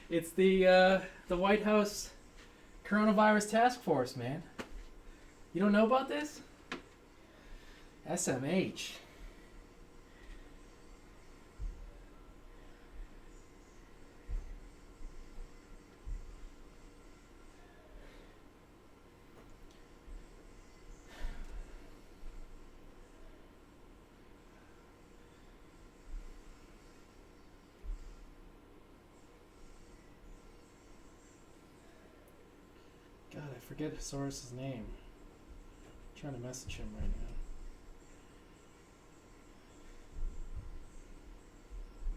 It's the White House Coronavirus Task Force, man. You don't know about this? SMH. God, I forget Soros' name. I'm trying to message him right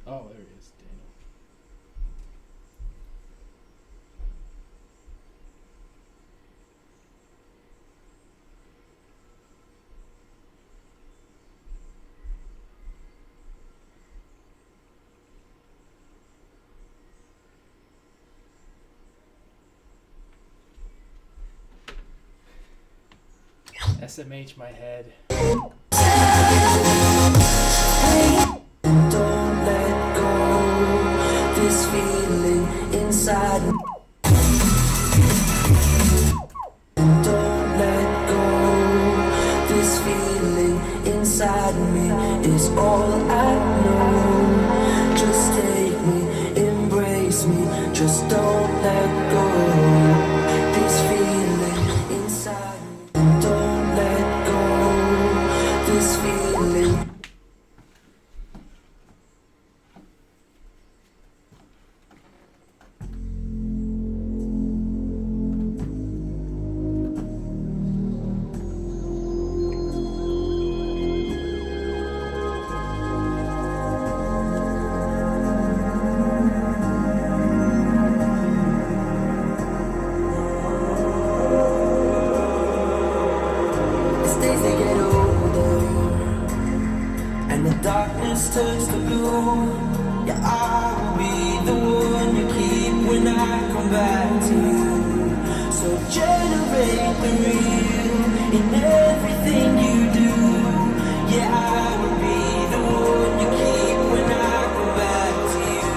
now. Oh, there he is, Daniel. SMH my head. Don't let go, this feeling inside me. Don't let go, this feeling inside me is all I know. Just take me, embrace me, just don't let go. This feeling inside me. Don't let go, this feeling. As days they get older and the darkness turns to blue, yeah, I will be the one you keep when I come back to you. So generate the real in everything you do. Yeah, I will be the one you keep when I come back to you.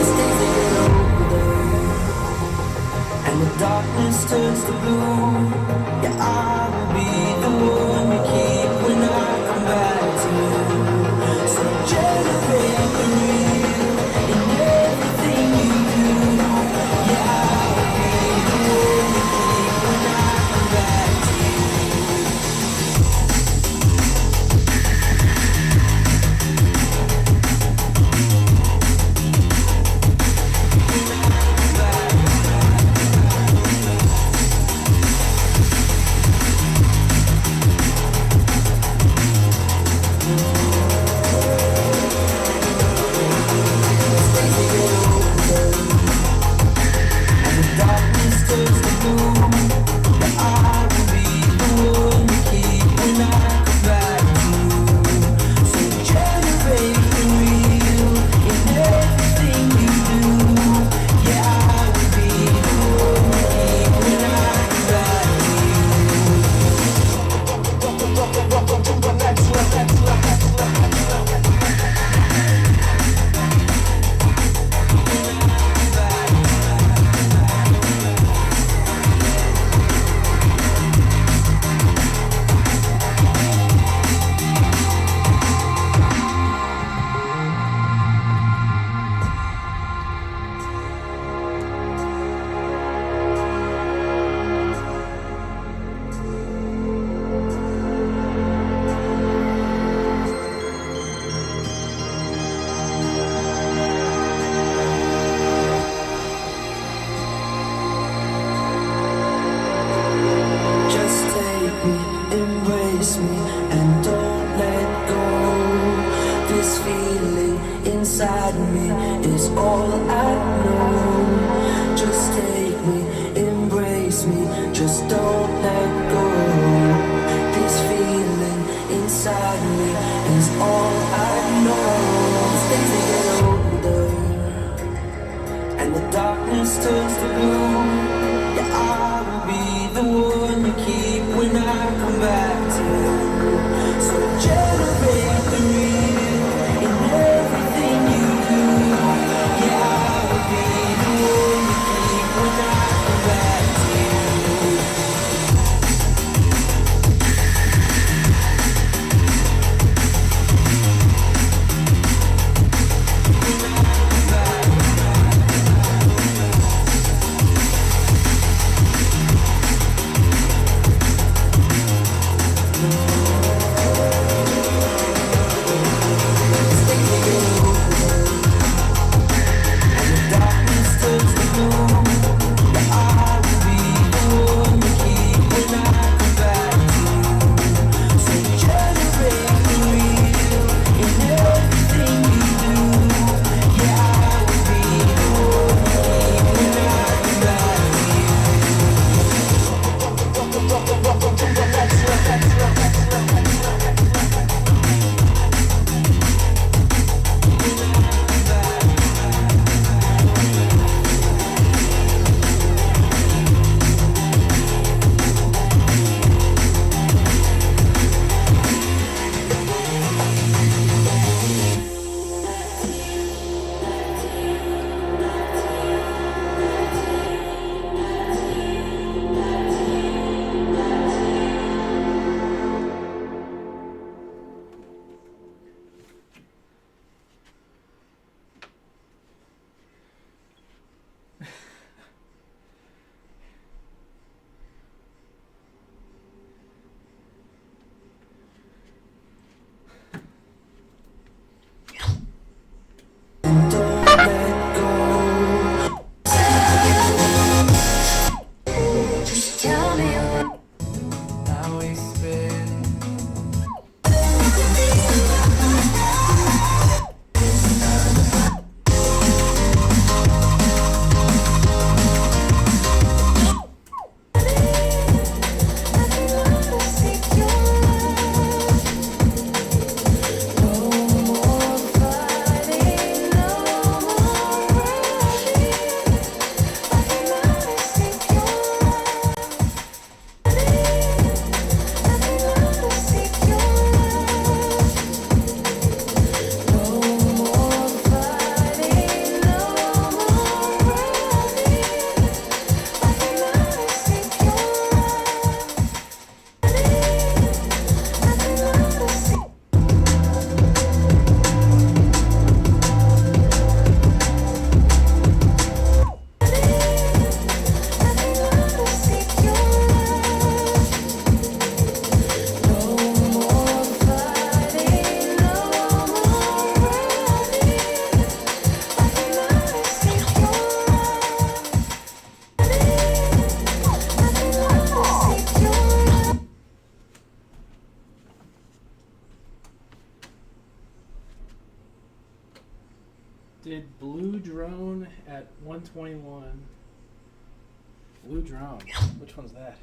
As days they get older and the darkness turns to blue, yeah, I will be the one you keep when I come back to you. So generate the real in everything you do. Yeah, I will be the one you keep when I come back to you. Just take me, embrace me, and don't let go. This feeling inside me is all I know. Just take me, embrace me, just don't let go. This feeling one you keep when I come back to you. So generate the real in everything you do. Yeah, I will be the one you keep when I come back to you. Did Blue Drone at 121. Blue Drone. Which one's that?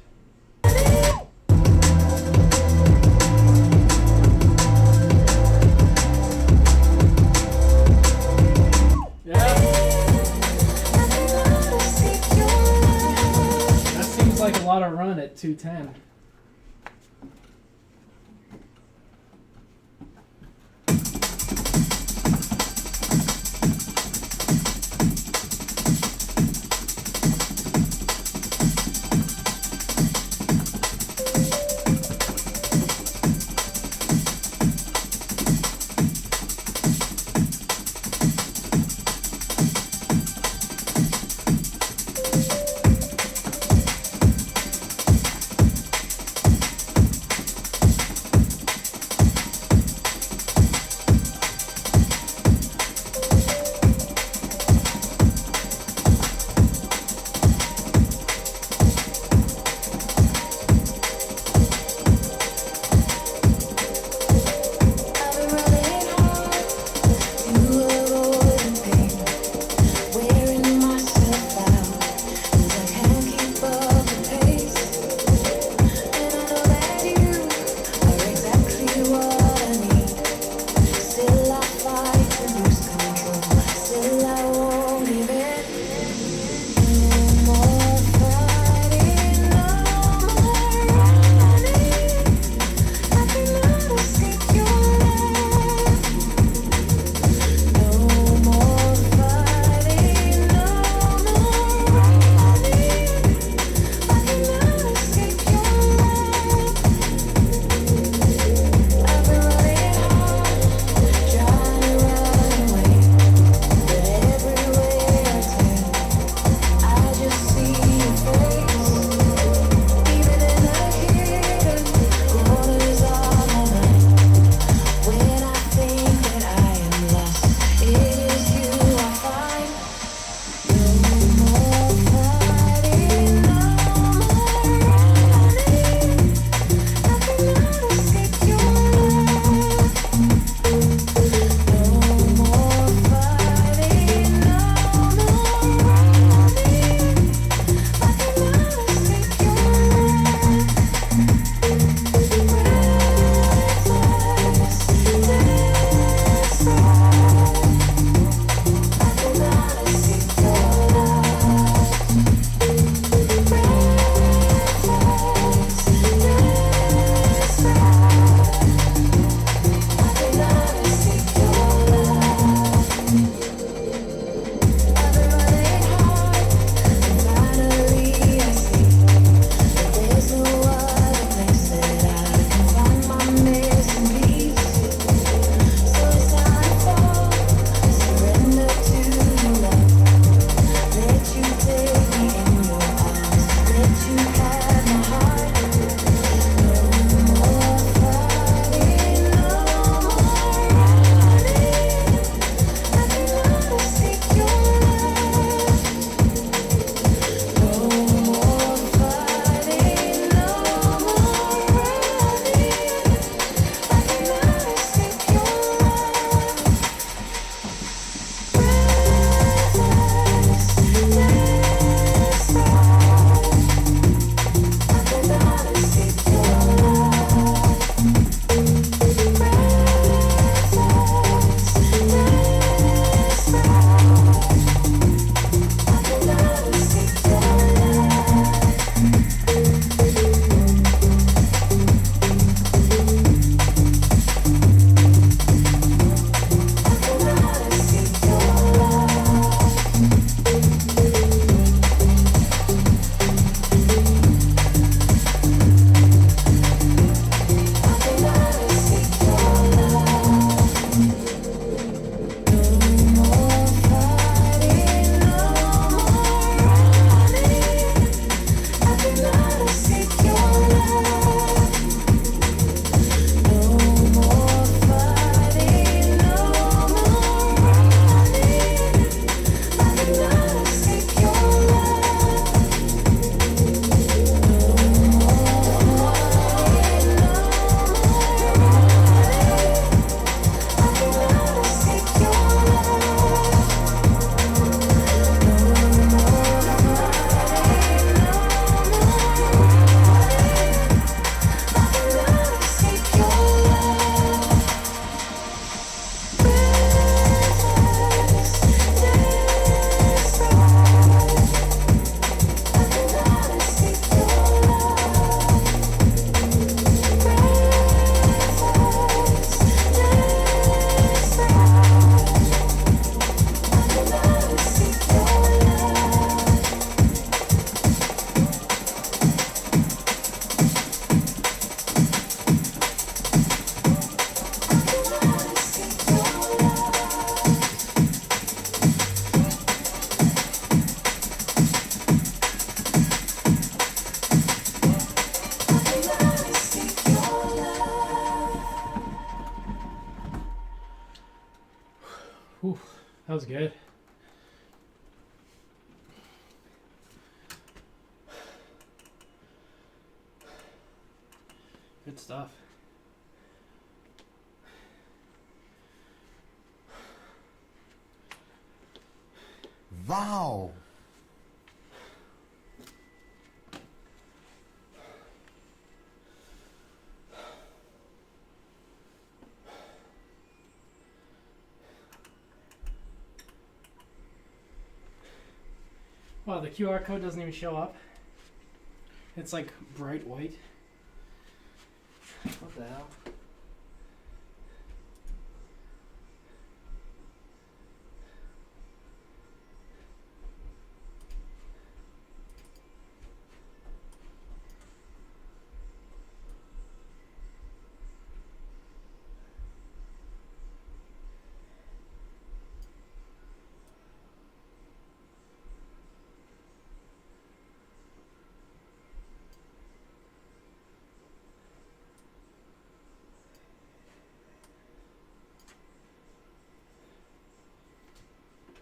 Yeah. That seems like a lot of run at 210. That was good. Good stuff. Wow. Wow, the QR code doesn't even show up. It's like bright white. What the hell?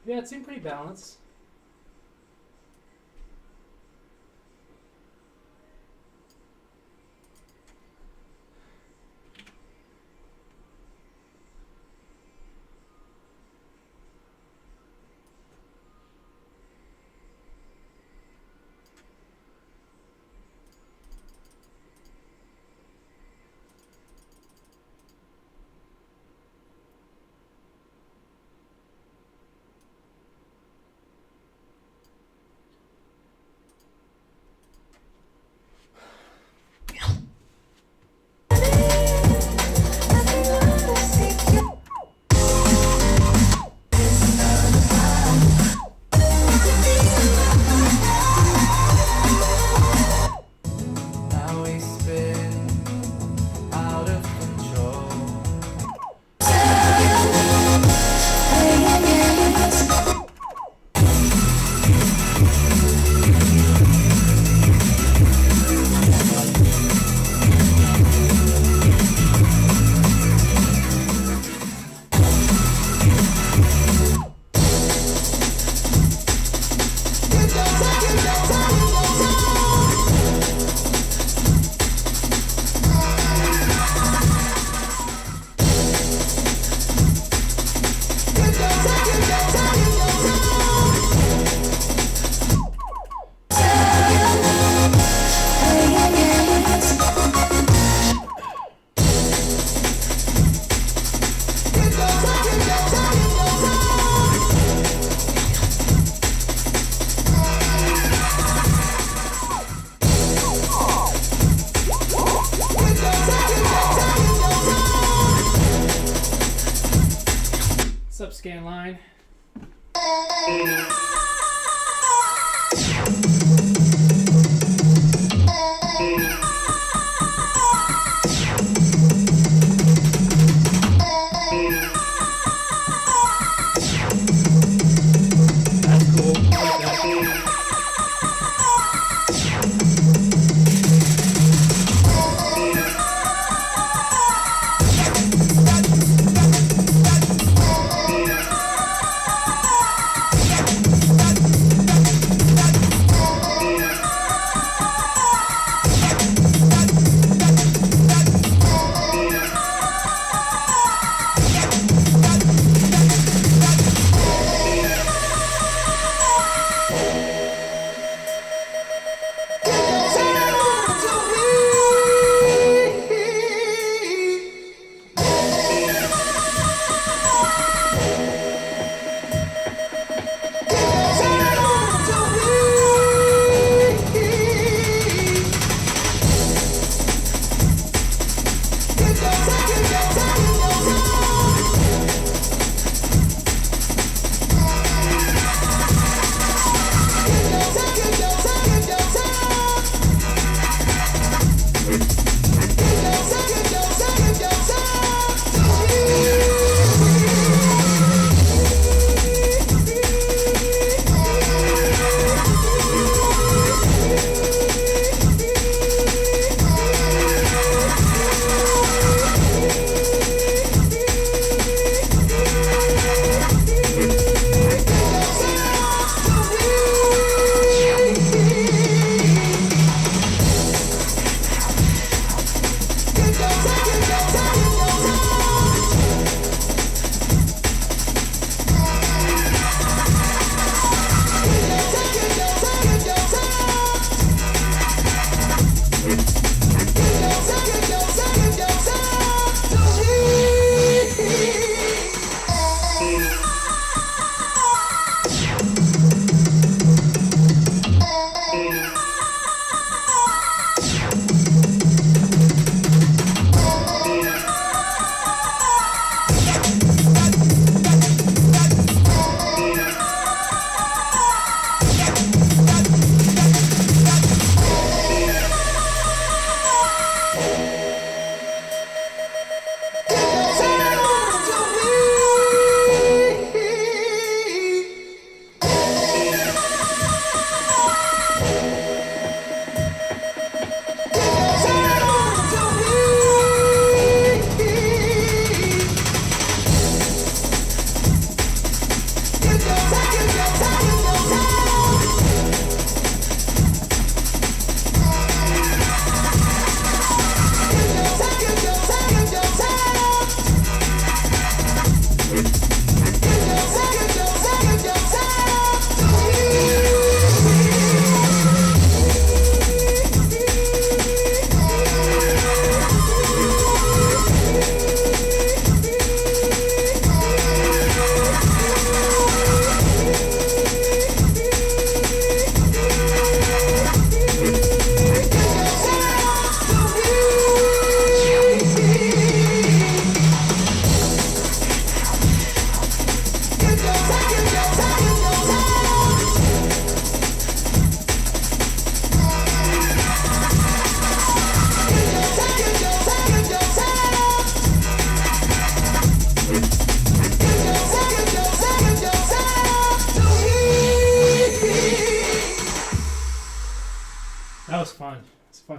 Yeah, it seemed pretty balanced. Now we spin out of control. What's up, Scanline? That's cool. I like that.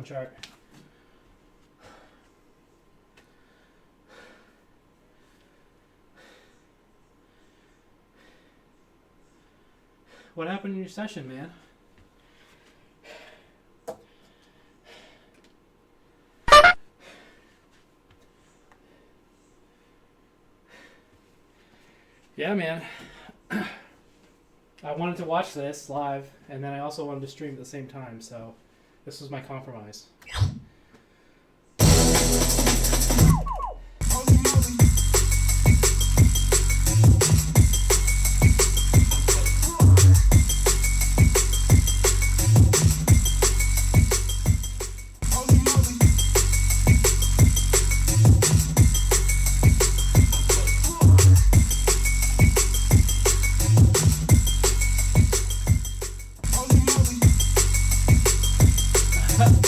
sound chart. What happened in your session, man? Yeah, man. I wanted to watch this live, and then I also wanted to stream at the same time, so this was my compromise.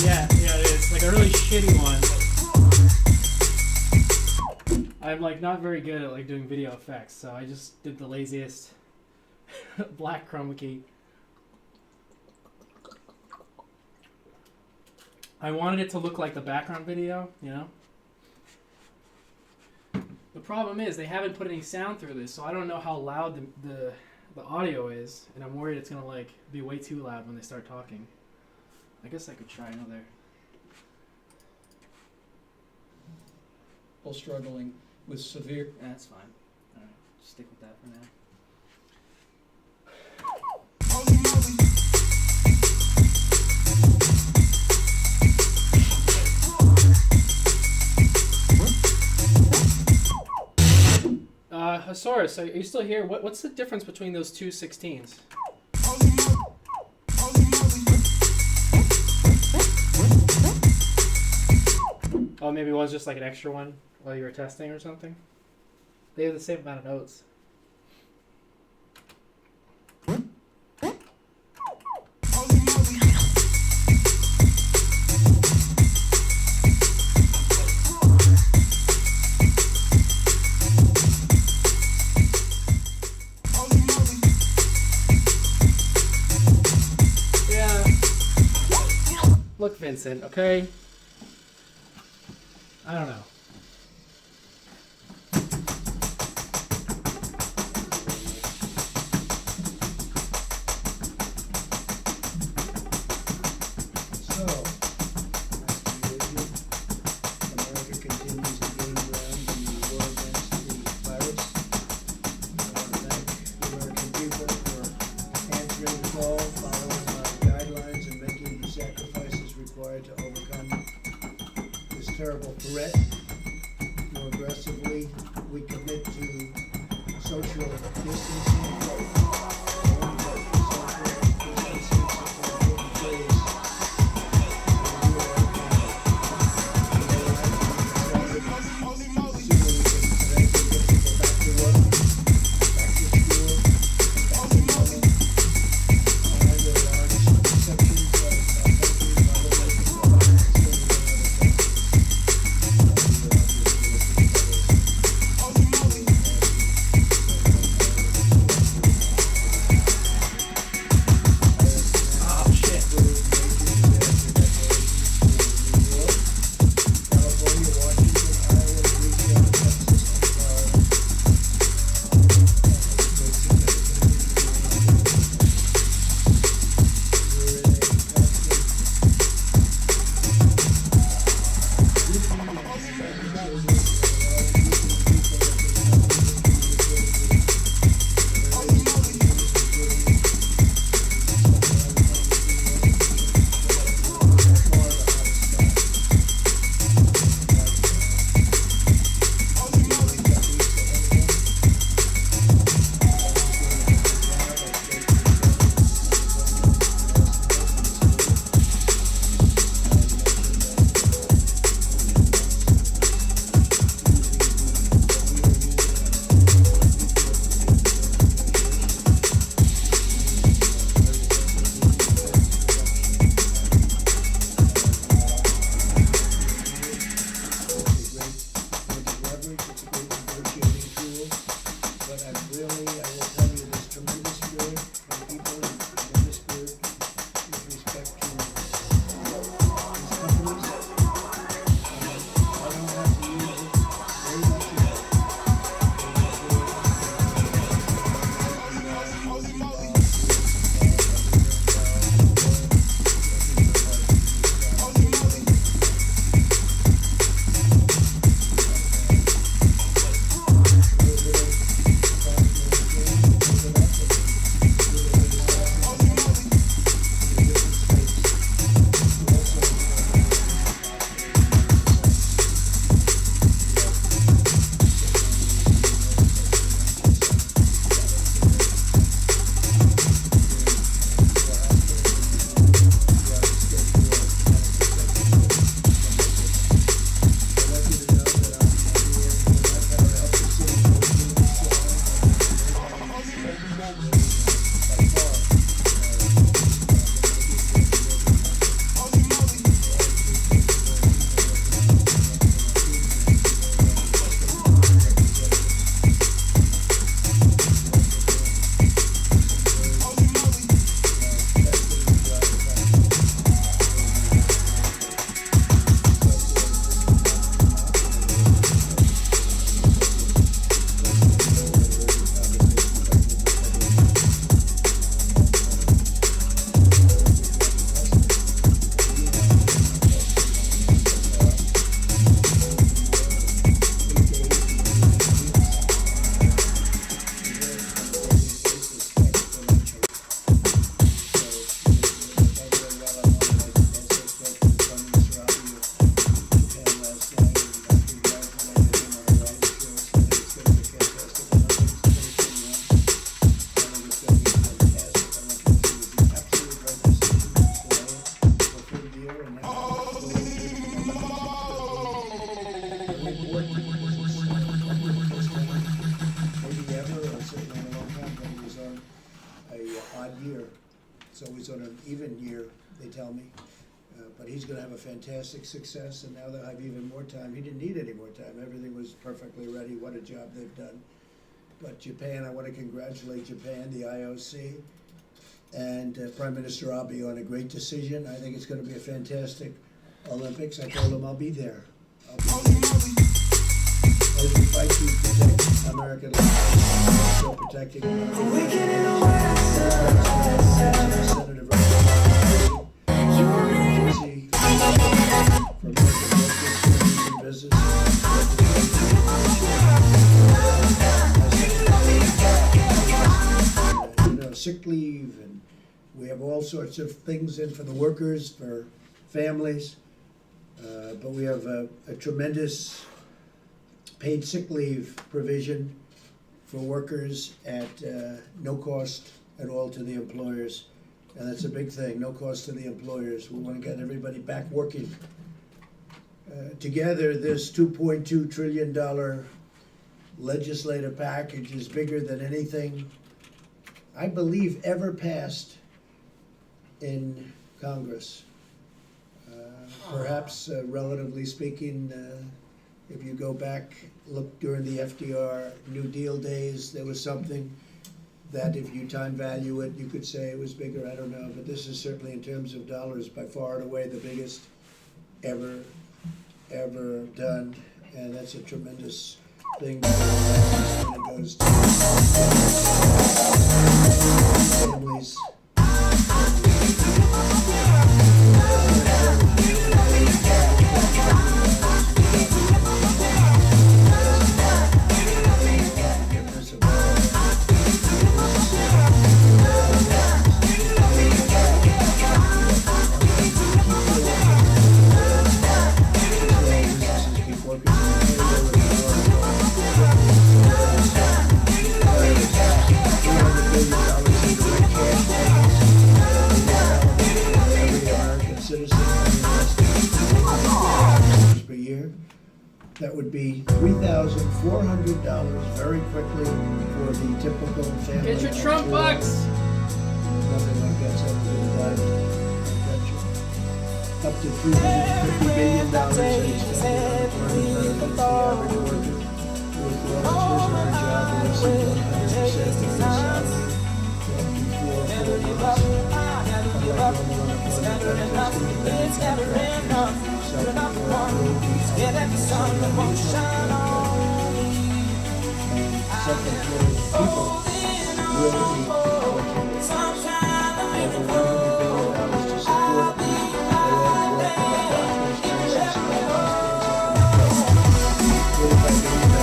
Yeah, it is. Like a really shitty one. I'm like not very good at like doing video effects, so I just did the laziest black chroma key. I wanted it to look like the background video, you know? The problem is they haven't put any sound through this, so I don't know how loud the audio is, and I'm worried it's gonna like be way too loud when they start talking. I guess I could try another. People struggling with severe. That's fine. Alright, just stick with that for now. Hosaurus, are you still here? What's the difference between those two 16s? Oh, maybe one's just like an extra one while you were testing or something? They have the same amount of notes. Yeah. Look, Vincent, okay? I don't know. So, America continues to gain ground in the war against the virus. I want to thank the American people for answering the call, following our guidelines, and making the sacrifices required to overcome this terrible threat. More aggressively, we commit to social distancing. gonna have a fantastic success, and now they'll have even more time. He didn't need any more time, everything was perfectly ready, what a job they've done. But Japan, I wanna congratulate Japan, the IOC, and Prime Minister Abe on a great decision. I think it's gonna be a fantastic Olympics. I told him I'll be there. I'll be there. As we fight to protect American lives, still protecting American lives. Senator from local business. Sick leave, and we have all sorts of things in for the workers, for families, but we have a tremendous paid sick leave provision for workers at no cost at all to the employers, and that's a big thing, no cost to the employers. We want to get everybody back working. Together, this $2.2 trillion legislative package is bigger than anything I believe ever passed in Congress. Perhaps, relatively speaking, if you go back, look during the FDR New Deal days, there was something that if you time value it, you could say it was bigger, I don't know. But this is certainly, in terms of dollars, by far and away the biggest ever done. And that's a tremendous thing when it goes to families. That would be $3,400 very quickly for the typical family. Get your Trump bucks! Nothing like that's ever been done. Up to $350 billion in unemployment benefits the average worker who has lost his or her job and received 100% of their salary for up to 4 months. Unlike normal unemployment benefits, independent contractors, self-employed, self-employed people will be over $100 billion to support the all work of doctors, nurses, and hospitals and $45 billion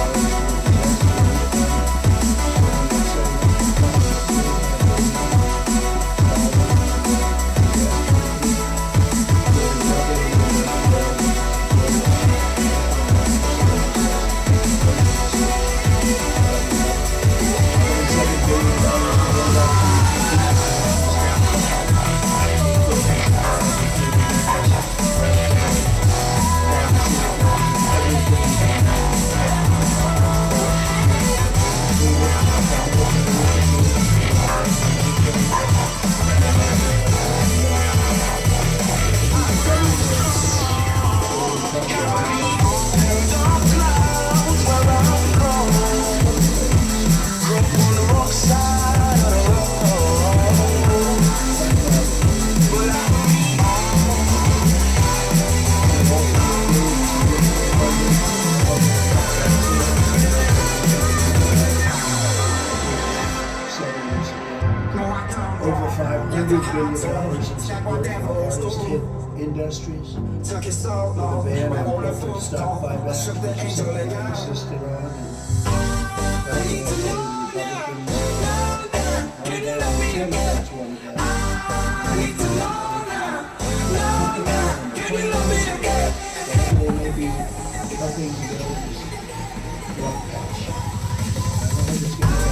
over $500 billion in support for hardest-hit industries. With a ban on corporate stock buybacks, which is something I insisted on, and that's one of them. They may be helping to get over this rough patch. I don't think it's going to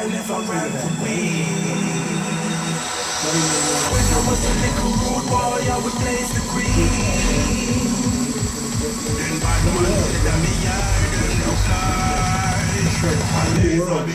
Well, if I ran for weed, when I was a little rude boy, I would blaze the green. Then bad man said I'm a yard and no fly. I live on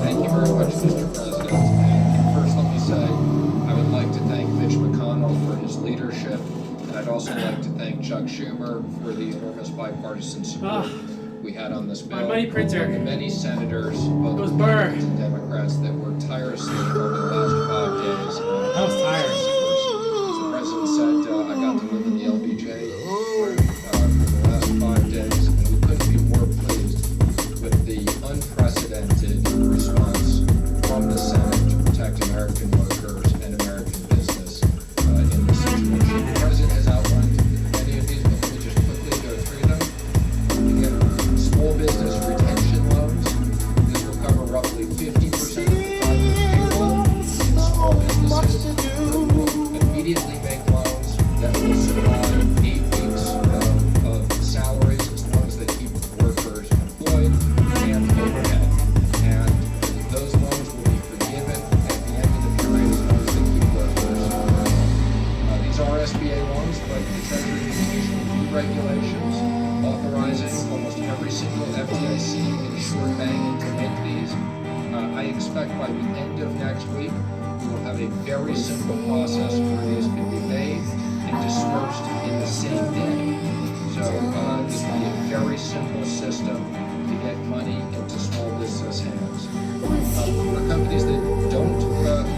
Thank you very much, Mr. President. And first, let me say, I would like to thank Mitch McConnell for his leadership, and I'd also like to thank Chuck Schumer for the enormous bipartisan support we had on this bill. My money printer. The many senators, both It was burned. Republicans and Democrats, that worked tirelessly over the last 5 days. I was tired. As the president said, I got to live in the LBJ for the last 5 days, and we couldn't be more pleased with the unprecedented response from the Senate to protect American workers and American business in this situation. The president has outlined many of these, but let me just quickly go through them. Again, small business retention loans. This will cover roughly 50% of the private payroll in small businesses. Will immediately make loans that will survive 8 weeks of salaries. It's loans that keep workers employed and overhead. And those loans will be forgiven at the end of the period as loans that keep workers employed. These are SBA loans, but the Treasury continues to review regulations authorizing almost every single FDIC insured bank to make these. I expect by the end of next week, we will have a very simple process where these can be made and dispersed in the same day. So this will be a very simple system to get money into small business hands. For companies that don't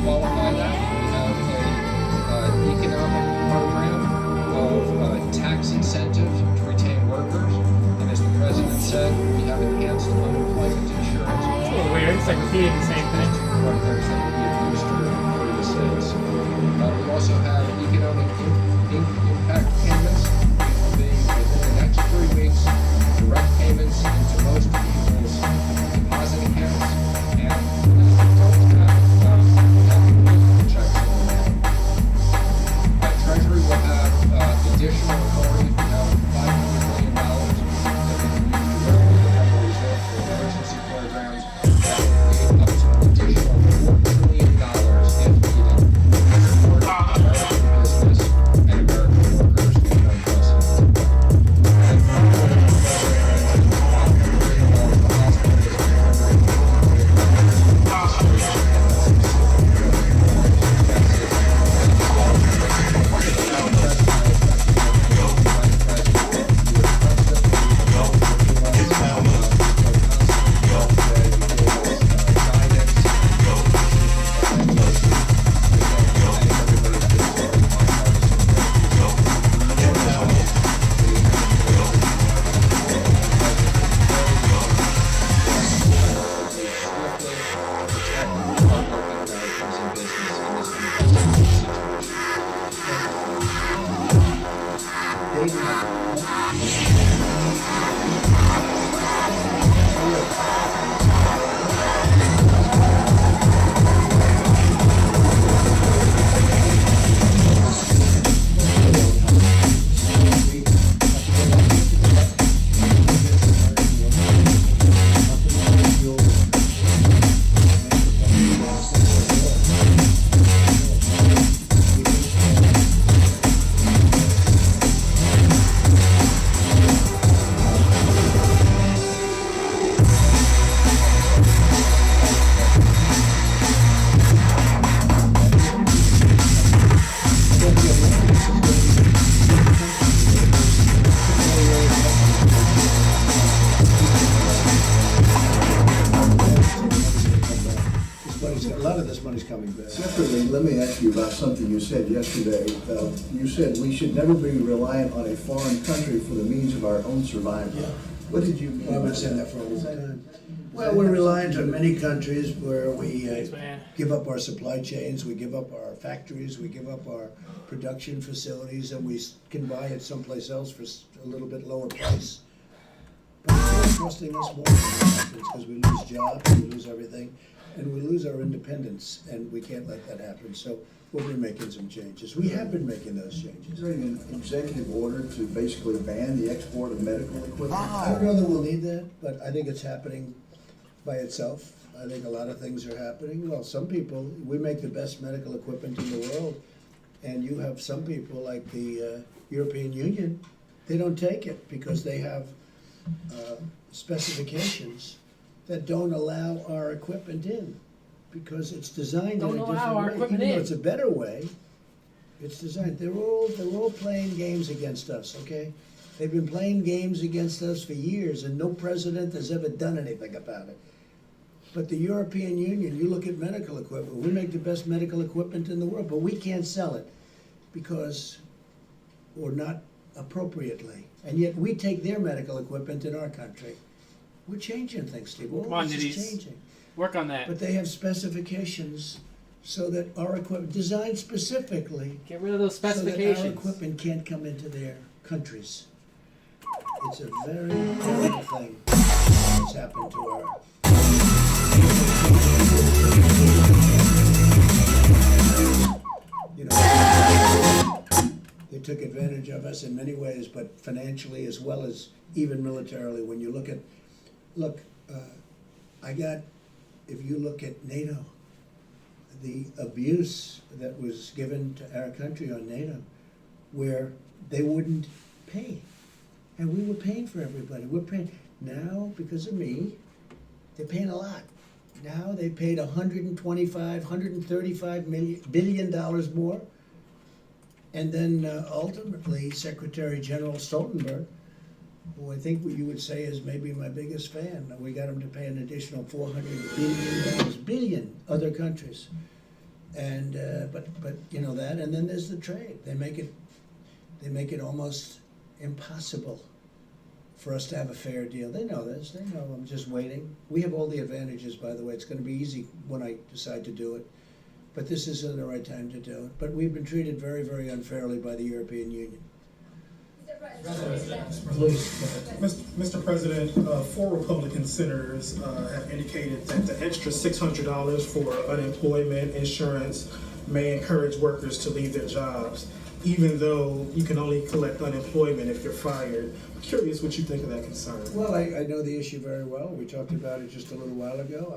qualify that, we have an economic program of tax incentive to retain workers. And as the president said, we have enhanced unemployment insurance. It's a little weird. It's like repeating the same thing. Programs that we have used for the states. We also have economic impact payments being within the next 3 weeks, direct payments into most people's deposit accounts, and don't have checks in the mail. Treasury will have additional authority to have $500 million that we can use directly to have a reserve for emergency programs that will be up to an additional $4 trillion if needed to support American business and American workers in an unprecedented way. And finally, the president mentioned the hospitals A lot of this money's coming back. Separately, let me ask you about something you said yesterday. You said we should never be reliant on a foreign country for the means of our own survival. Yeah. What did you mean? Well, I've been saying that for a long time. Well, we're reliant on many countries where we Thanks, man. give up our supply chains, we give up our factories, we give up our production facilities, and we can buy it someplace else for a little bit lower price. But it's costing us more than that because we lose jobs, we lose everything, and we lose our independence, and we can't let that happen. So we'll be making some changes. We have been making those Is changes. there an executive order to basically ban the export of medical equipment? I don't know that we'll need that, but I think it's happening by itself. I think a lot of things are happening. Well, some people, we make the best medical equipment in the world, and you have some people like the European Union, they don't take it because they have specifications that don't allow our equipment in because it's designed in a Don't different allow our way. equipment Even though in. it's a better way, it's designed. They're all playing games against us, okay? They've been playing games against us for years, and no president has ever done anything about it. But the European Union, you look at medical equipment, we make the best medical equipment in the world, but we can't sell it because, or not appropriately. And yet we take their medical equipment in our country. We're changing things, Steve. Come on, This is Denise. changing. Work on that. But they have specifications so that our equipment, designed specifically, Get rid of those so that our specifications. equipment can't come into their countries. It's a very terrible thing that's happened to our. You know, they took advantage of us in many ways, but financially as well as even militarily. When you look at, if you look at NATO, the abuse that was given to our country on NATO, where they wouldn't pay. And we were paying for everybody. We're paying. Now, because of me, they're paying a lot. Now they paid $135 billion more. And then ultimately, Secretary General Stoltenberg who I think what you would say is maybe my biggest fan. We got him to pay an additional $400 billion, other countries. And, but you know that, and then there's the trade. They make it almost impossible for us to have a fair deal. They know this, they know I'm just waiting. We have all the advantages, by the way. It's gonna be easy when I decide to do it. But this isn't the right time to do it. But we've been treated very, very unfairly by the European Union. Mr. President, 4 Republican senators have indicated that the extra $600 for unemployment insurance may encourage workers to leave their jobs, even though you can only collect unemployment if you're fired. I'm curious what you think of that concern. Well, I know the issue very well. We talked about it just a little while ago.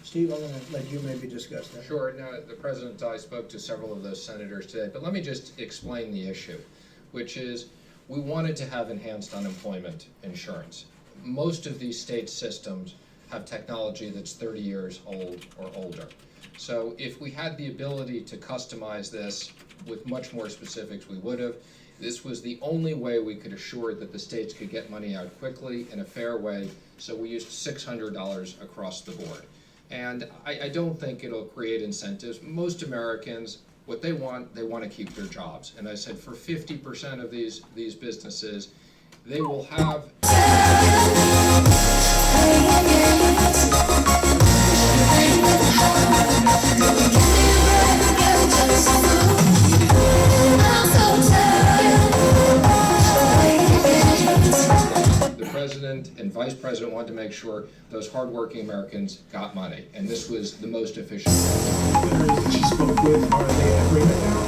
Steve, I'm gonna let you maybe discuss that. Sure. Now, the President and I spoke to several of those senators today, but let me just explain the issue, which is we wanted to have enhanced unemployment insurance. Most of these state systems have technology that's 30 years old or older. So if we had the ability to customize this with much more specifics, we would have. This was the only way we could assure that the states could get money out quickly in a fair way, so we used $600 across the board. And I don't think it'll create incentives. Most Americans, what they want to keep their jobs. And I said for 50% of these businesses, they will have the President and Vice President wanted to make sure those hardworking Americans got money, and this was the most efficient. Senators that you spoke with, are they in agreement now?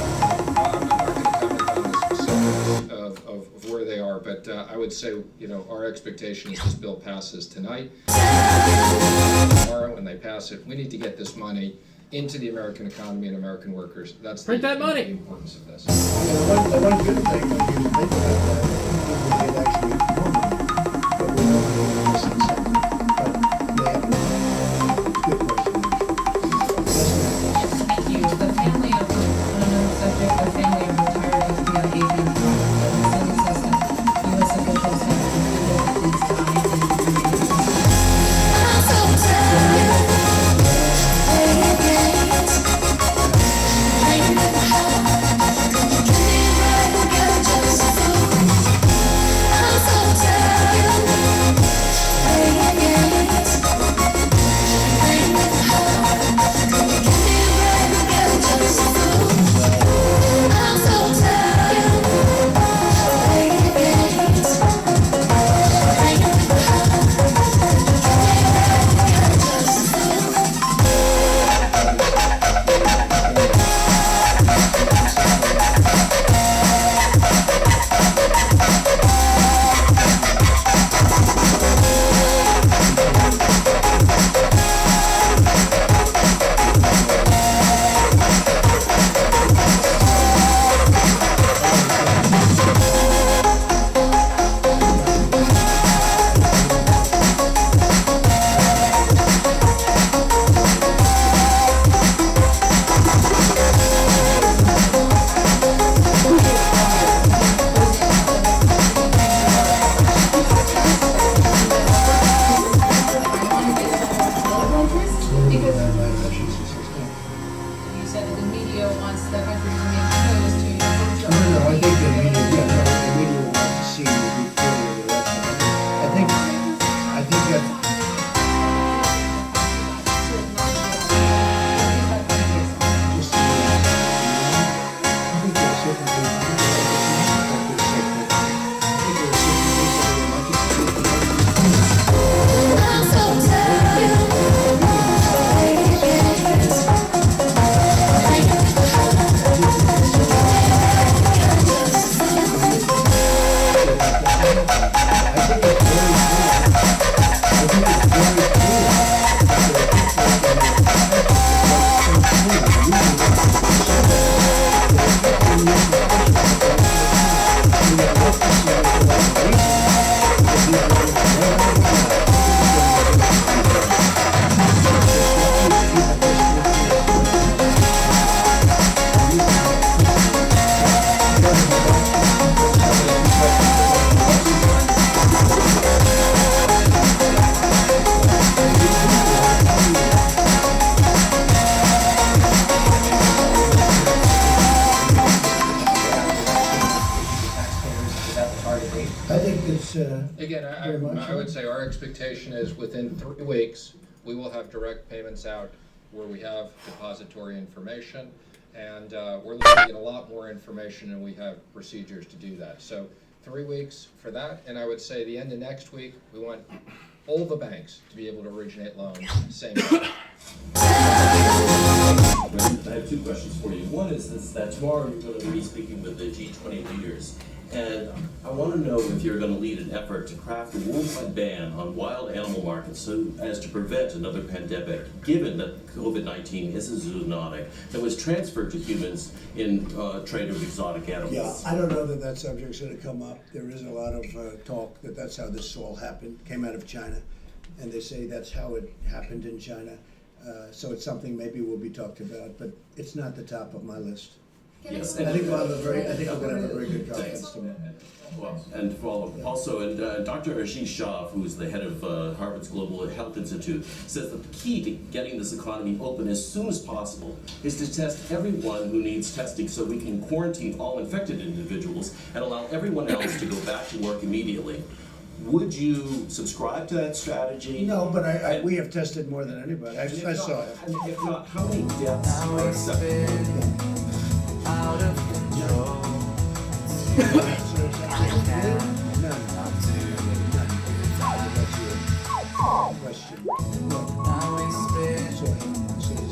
I'm not going to comment on the specifics of where they are, but I would say, you know, our expectation is this bill passes tonight. Tomorrow, when they pass it, we need to get this money into the American economy and American workers. That's Print that money. The importance of this. The one good thing, when you think about that, is that actually more money, but we don't have this incentive. But they have good question. Thank you. The family of, on another subject, the family of retired FBI agent from the city system, U.S. officials have concluded that these died in I'm so again, very much. I would say our expectation is within 3 weeks, we will have direct payments out where we have depository information. And we're looking to get a lot more information, and we have procedures to do that. So 3 weeks for that, and I would say the end of next week, we want all the banks to be able to originate loans same day. I have 2 questions for you. One is that tomorrow you're going to be speaking with the G20 leaders, and I want to know if you're going to lead an effort to craft a worldwide ban on wild animal markets so as to prevent another pandemic, given that COVID-19 is a zoonotic that was transferred to humans in trade of exotic animals. Yeah, I don't know that subject's gonna come up. There is a lot of talk that that's how this all happened, came out of China. And they say that's how it happened in China. So it's something maybe will be talked about, but it's not the top of my list. Yes, I think we're gonna have a very good conference tomorrow. Well, and also, Dr. Ashish Shah, who's the head of Harvard's Global Health Institute, says that the key to getting this economy open as soon as possible is to test everyone who needs testing so we can quarantine all infected individuals and allow everyone else to go back to work immediately. Would you subscribe to that strategy? No, but we have tested more than anybody. I saw it. And if not, how many deaths are acceptable? Out of control. Question. Now we spin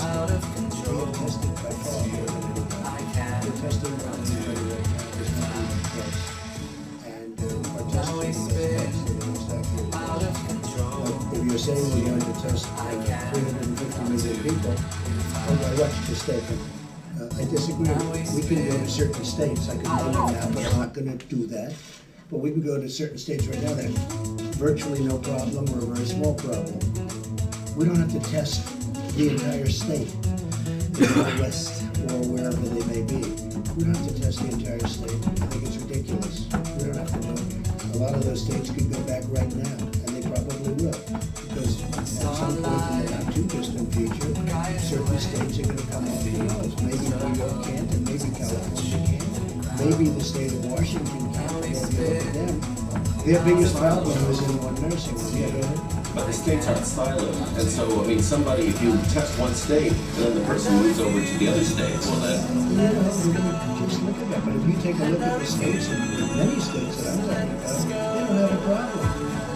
out of control. We have tested by far more than anybody. I can't We're testing around the country right now, there's not even close. And our testing is accurate. out of control. If you're saying we're going to test 350 million people, what's mistaken? I disagree. We can go to certain states, I could name them now, but I'm not gonna do that. But we can go to certain states right now that have virtually no problem or a very small problem. We don't have to test the entire state, in the West or wherever they may be. We don't have to test the entire state. I think it's ridiculous. We don't have to do it. A lot of those states could go back right now, and they probably will. Because at some point in the not too distant future, certain states are gonna come off the rails. Maybe New York can't, and maybe California can't. Maybe the state of Washington can't, but if you look at them, their biggest problem is in one nursing home. Yeah, go ahead. But the states aren't siloed, and so, I mean, somebody, if you test one state, and then the person moves over to the other state, well then, You know, we're gonna just look at that, but if you take a look at the states, and many states that I'm talking about, they don't have a problem.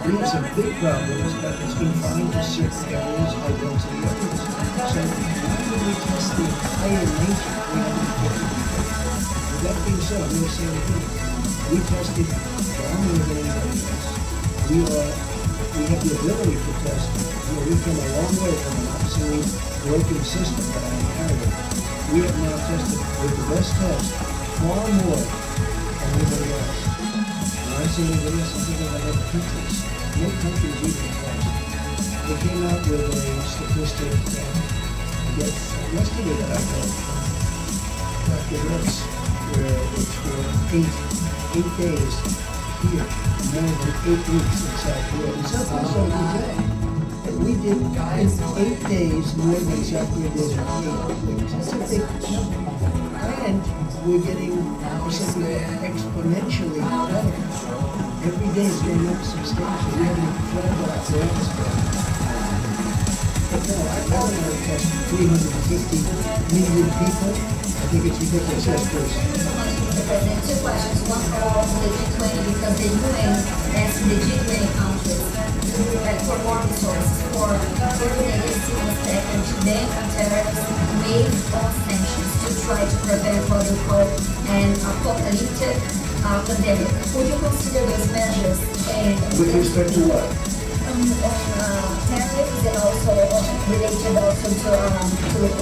We have some big problems, but it's confined to certain areas, high density areas. So why would we test the entire nation, 350 people? With that being said, I'm gonna say it again. We tested far more than anybody else. We have the ability to test. You know, we've come a long way from an obsolete, broken system that I inherited. We have now tested with the best test far more than anybody else. When I say anybody else, I'm thinking about other countries. No countries even test. They came out with a statistic yesterday that I heard. Dr. Rex, where it's for 8 days here, more than 8 weeks in South Korea. And South Korea's only today. And we did in 8 days more than South Korea did in 8 weeks. That's a big number. And we're getting something exponentially better. Every day is going up substantially. We haven't traveled our grants. But no, I don't want to test 350 million people. I think it's ridiculous. Yes, please. President, 2 questions. One for the G20, because the UN asked the G20 countries for more resources for coordinated stimulus package to then tariffs made on sanctions to try to prevent what we call an apocalyptic pandemic. Would you consider those measures? And With respect to what? on tariffs and also related also to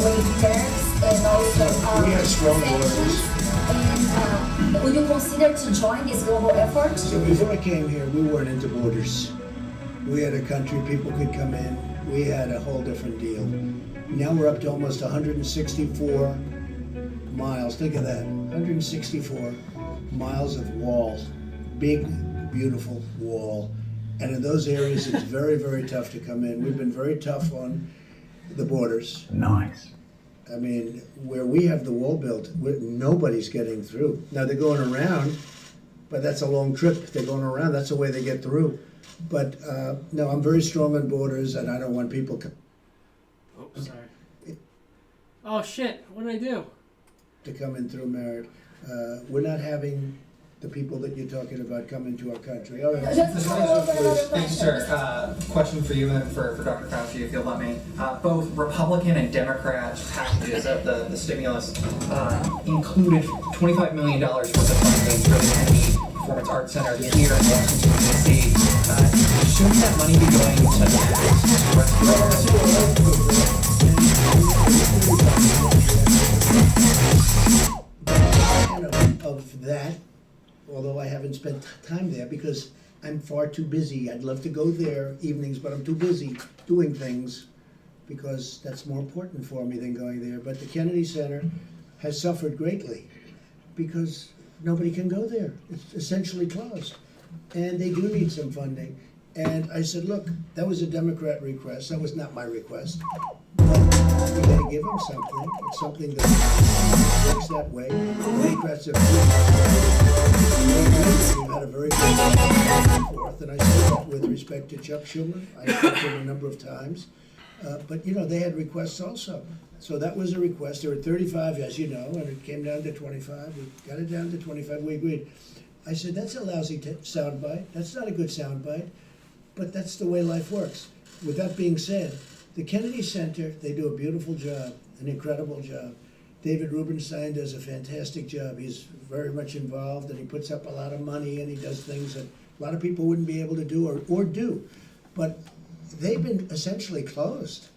wage tariffs and also We have strong sanctions. borders. And would you consider to join this global effort? So before I came here, we weren't into borders. We had a country, people could come in. We had a whole different deal. Now we're up to almost 164 miles. Think of that, 164 miles of wall. Big, beautiful wall. And in those areas, it's very, very tough to come in. We've been very tough on the borders. Nice. I mean, where we have the wall built, nobody's getting through. Now, they're going around, but that's a long trip. They're going around, that's the way they get through. But, no, I'm very strong on borders, and I don't want people Oh, sorry. Oh shit! What did I do? to come in through merit. We're not having the people that you're talking about come into our country. All right. Thank you, sir. Question for you and for Dr. Fauci, if you'll let me. Both Republican and Democrat packages of the stimulus included $25 million worth of funding for the Kennedy Performance Arts Center here in Washington, D.C. Shouldn't that money be going of that, although I haven't spent time there because I'm far too busy. I'd love to go there evenings, but I'm too busy doing things because that's more important for me than going there. But the Kennedy Center has suffered greatly because nobody can go there. It's essentially closed. And they do need some funding. And I said, look, that was a Democrat request. That was not my request. But you gotta give them something. It's something that works that way. Democrats have had a very good back and forth, and I say that with respect to Chuck Schumer. I spoke to him a number of times. But, you know, they had requests also. So that was a request. There were 35, as you know, and it came down to 25. We got it down to 25. We agreed. I said, that's a lousy soundbite. That's not a good soundbite. But that's the way life works. With that being said, the Kennedy Center, they do a beautiful job, an incredible job. David Rubenstein does a fantastic job. He's very much involved, and he puts up a lot of money, and he does things that a lot of people wouldn't be able to do or do. But they've been essentially closed.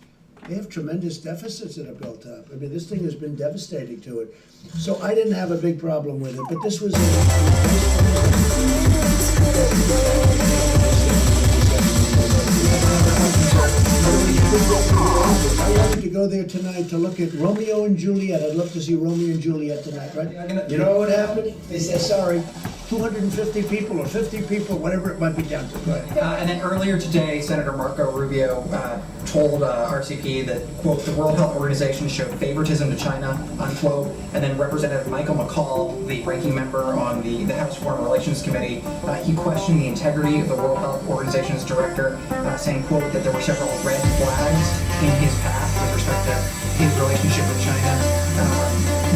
They have tremendous deficits that are built up. I mean, this thing has been devastating to it. So I didn't have a big problem with it, but this was I wanted to go there tonight to look at Romeo and Juliet. I'd love to see Romeo and Juliet tonight, right? You know what happened? They said, sorry, 250 people or 50 people, whatever it might be down to. Right. And then earlier today, Senator Marco Rubio told RCP that, quote, the World Health Organization showed favoritism to China, unquote. And then Representative Michael McCall, the ranking member on the House Foreign Relations Committee, he questioned the integrity of the World Health Organization's director, saying, quote, that there were several red flags in his path with respect to his relationship with China.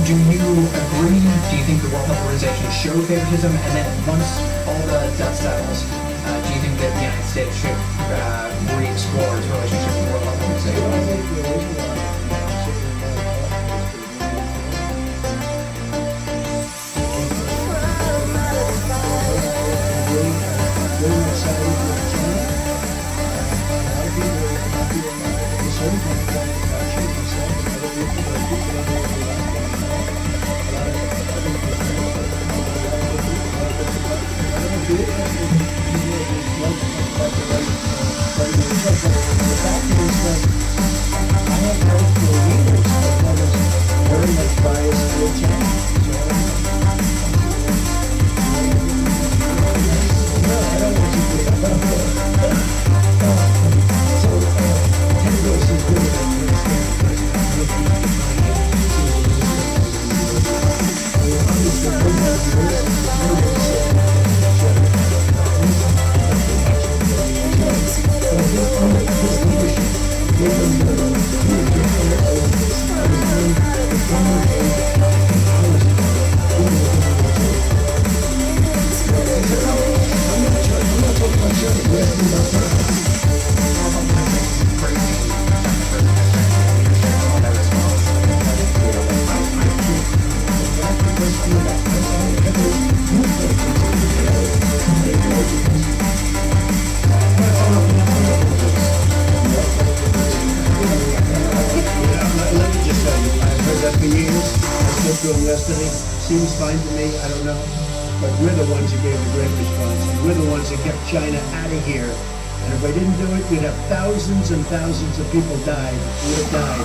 Do you agree? Do you think the World Health Organization showed favoritism? And then once all the dust settles, do you think that the United States should re-explore its relationship with the World Health Organization? Seems fine to me, I don't know, but we're the ones who gave the great response, and we're the ones that kept China out of here, and if we didn't do it, we'd have thousands and thousands of people would have died,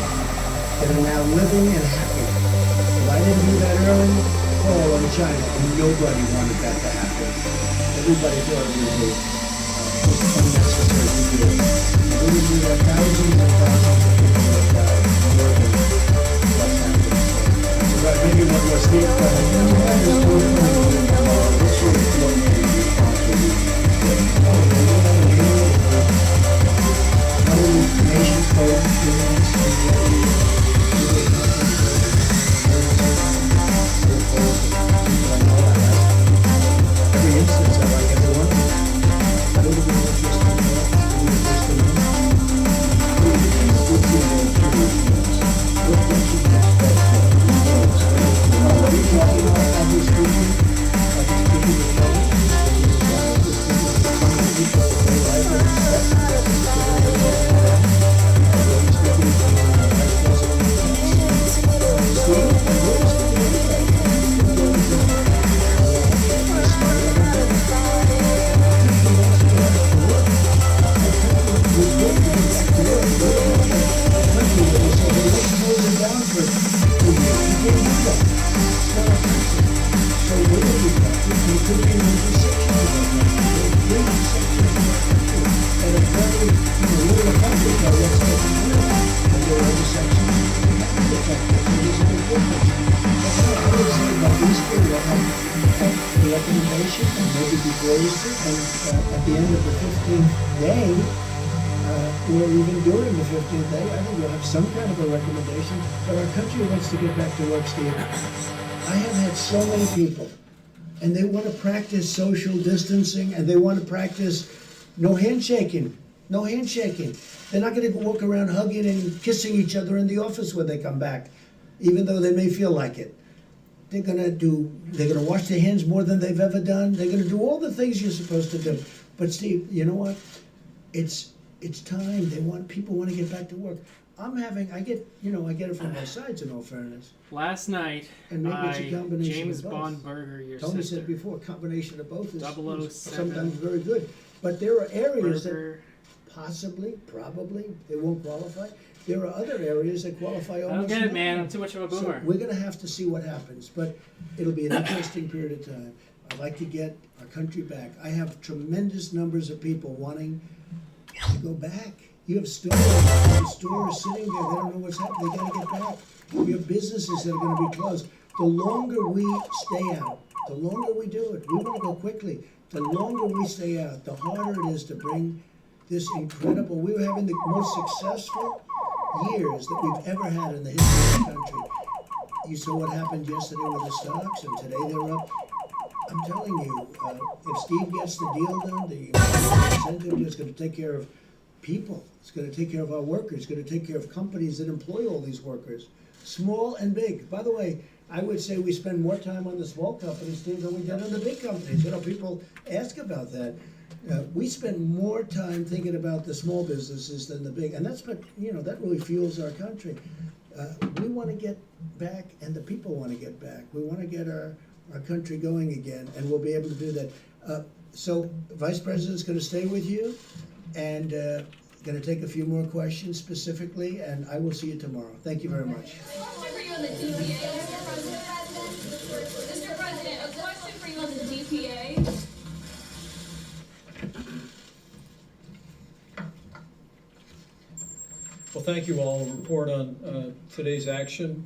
that are now living and happy. If I didn't do that early, call on China, and nobody wanted that to happen. Everybody thought it would be unnecessary to do it. If we didn't do that, thousands and thousands of people would have died, more than what's happening. Right, maybe one more Steve. This raised it, and at the end of the 15th day, or even during the 15th day, I think we'll have some kind of a recommendation. But our country wants to get back to work, Steve. I have had so many people, and they want to practice social distancing, and they want to practice no handshaking. No handshaking. They're not going to walk around hugging and kissing each other in the office when they come back, even though they may feel like it. They're going to wash their hands more than they've ever done. They're going to do all the things you're supposed to do. But Steve, you know what? It's time. People want to get back to work. I get it from both sides, in all fairness. Last night, And maybe it's a combination James of both. Bond Burger, your Tony sister. said before, combination of both is 007 sometimes very good. But there are areas that Burger. possibly, probably, they won't qualify. There are other areas that qualify I don't almost get it, man. nothing. I'm too much of a So boomer. we're gonna have to see what happens, but it'll be an interesting period of time. I'd like to get our country back. I have tremendous numbers of people wanting to go back. You have stores sitting there, they don't know what's happening, they gotta get back. You have businesses that are gonna be closed. The longer we stay out, the longer we do it, we wanna go quickly. The longer we stay out, the harder it is to bring this incredible, we were having the most successful years that we've ever had in the history of the country. You saw what happened yesterday with the stocks, and today they're up. I'm telling you, if Steve gets the deal done, the incentive is going to take care of people. It's going to take care of our workers. It's going to take care of companies that employ all these workers, small and big. By the way, I would say we spend more time on the small companies, Steve, than we did on the big companies. You know, people ask about that. We spend more time thinking about the small businesses than the big, and that really fuels our country. We want to get back, and the people want to get back. We want to get our country going again, and we'll be able to do that. So, Vice President's going to stay with you, and going to take a few more questions specifically, and I will see you tomorrow. Thank you very much. For you on the DPA, Mr. President. Mr. President, a question for you on the DPA. Well, thank you all. A report on today's action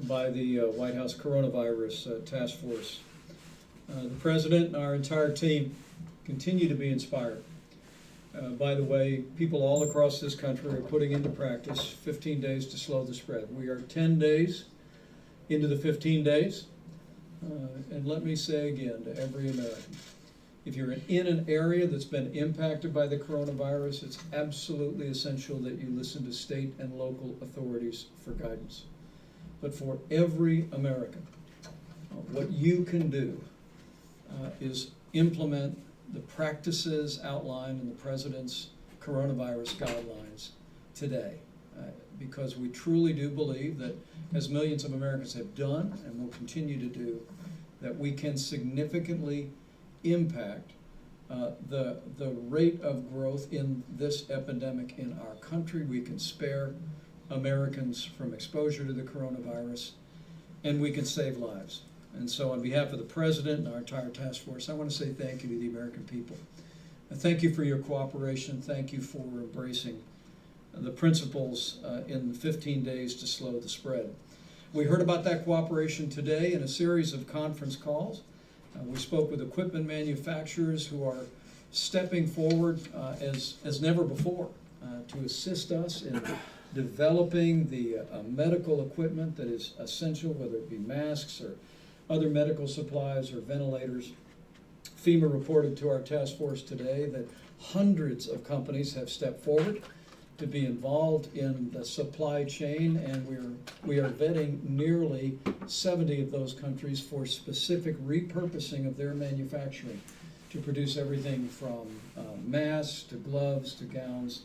by the White House Coronavirus Task Force. The President and our entire team continue to be inspired. By the way, people all across this country are putting into practice 15 days to slow the spread. We are 10 days into the 15 days. And let me say again to every American, if you're in an area that's been impacted by the coronavirus, it's absolutely essential that you listen to state and local authorities for guidance. But for every American, what you can do is implement the practices outlined in the President's coronavirus guidelines today. Because we truly do believe that, as millions of Americans have done and will continue to do, that we can significantly impact the rate of growth in this epidemic in our country. We can spare Americans from exposure to the coronavirus, and we can save lives. And so on behalf of the President and our entire task force, I want to say thank you to the American people. And thank you for your cooperation. Thank you for embracing the principles in the 15 days to slow the spread. We heard about that cooperation today in a series of conference calls. We spoke with equipment manufacturers who are stepping forward as never before to assist us in developing the medical equipment that is essential, whether it be masks or other medical supplies or ventilators. FEMA reported to our task force today that hundreds of companies have stepped forward to be involved in the supply chain, and we are vetting nearly 70 of those countries for specific repurposing of their manufacturing to produce everything from masks to gloves to gowns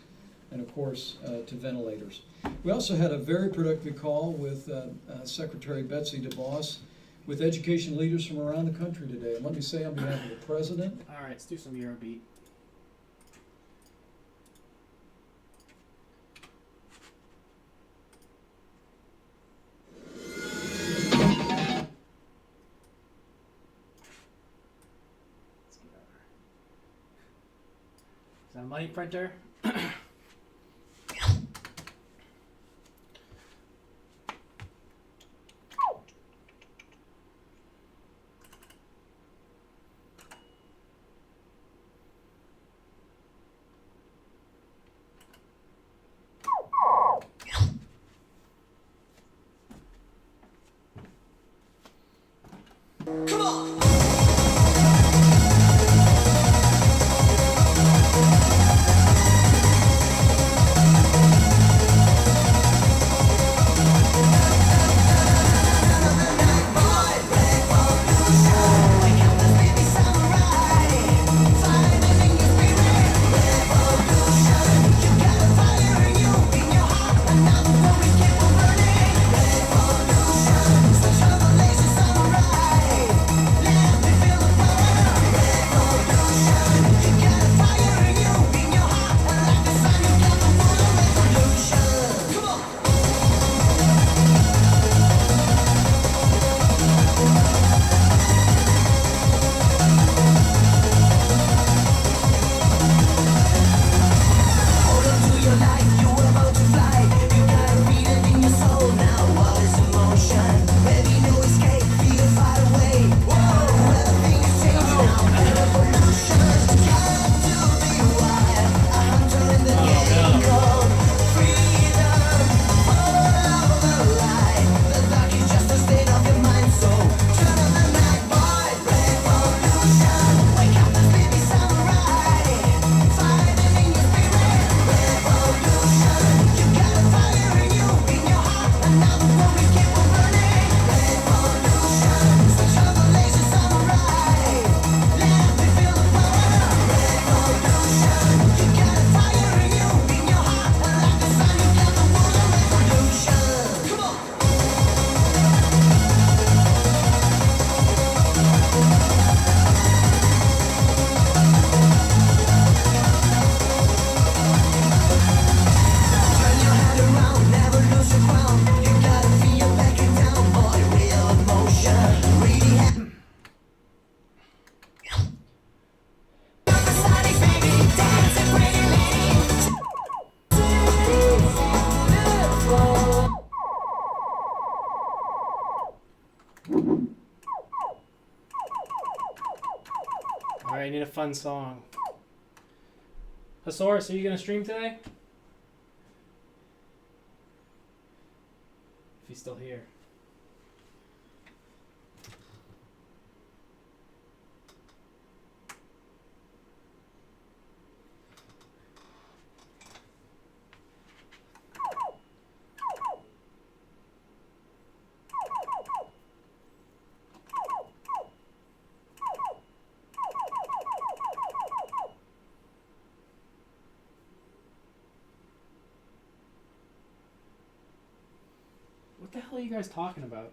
and of course to ventilators. We also had a very productive call with Secretary Betsy DeVos with education leaders from around the country today. And let me say on behalf of the President. All right, let's do some Eurobeat. Is that a money printer? fun song. Hasaurus, are you gonna stream today? If he's still here. What the hell are you guys talking about?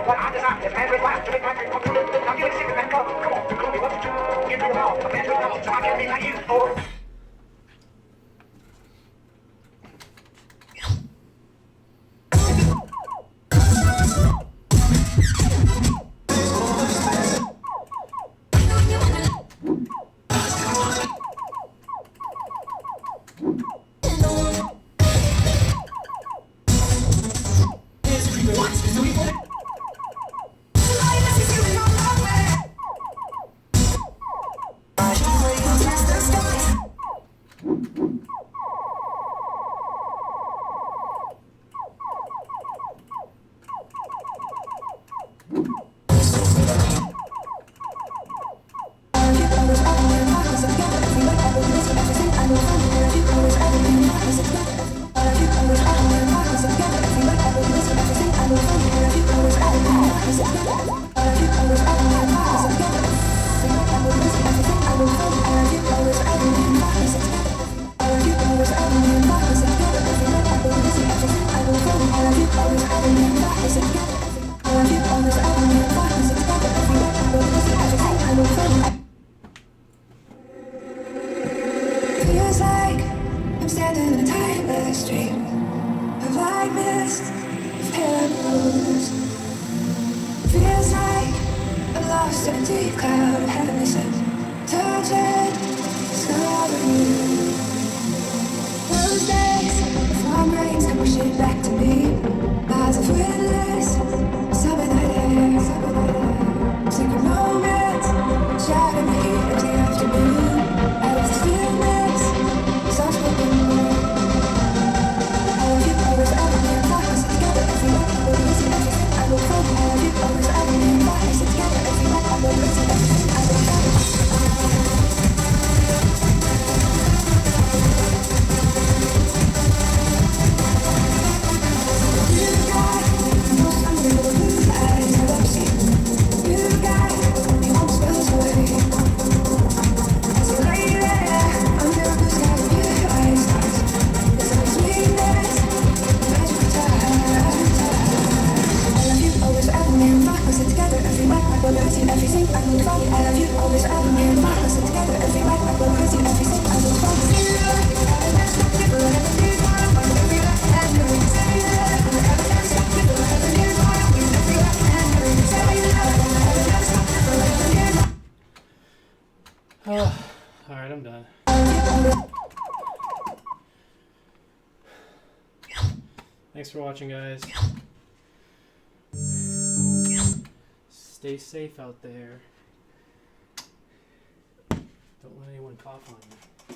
What I desire is man with life to make my dream come true. Now give me a secret, man. Come on. just a deep cloud of heavenly scent. Touch it, discover you. Those days, the warm rains come rushing back to me. Miles of windless, summer night air, summer night air. Secret moments, shadow me of the afternoon. Out of the stillness, soft-spoken word. I love you always, forever, me and I sit together every night. I will listen everything I look for. I love you always, forever, me and I sit together every night. I will listen everything I look for. You got the most unreal blue eyes I've ever seen. You got me almost melts away. As you lay there under a blue sky with your eyes stars. There's a sweetness, magical touch. I love you always, forever, me and I sit together every night. I will lose you everything I look for. I love you always, forever, me and I sit together every night. I will lose you everything I look for. Alright, I'm done. Thanks for watching, guys. Stay safe out there. Don't let anyone cough on you.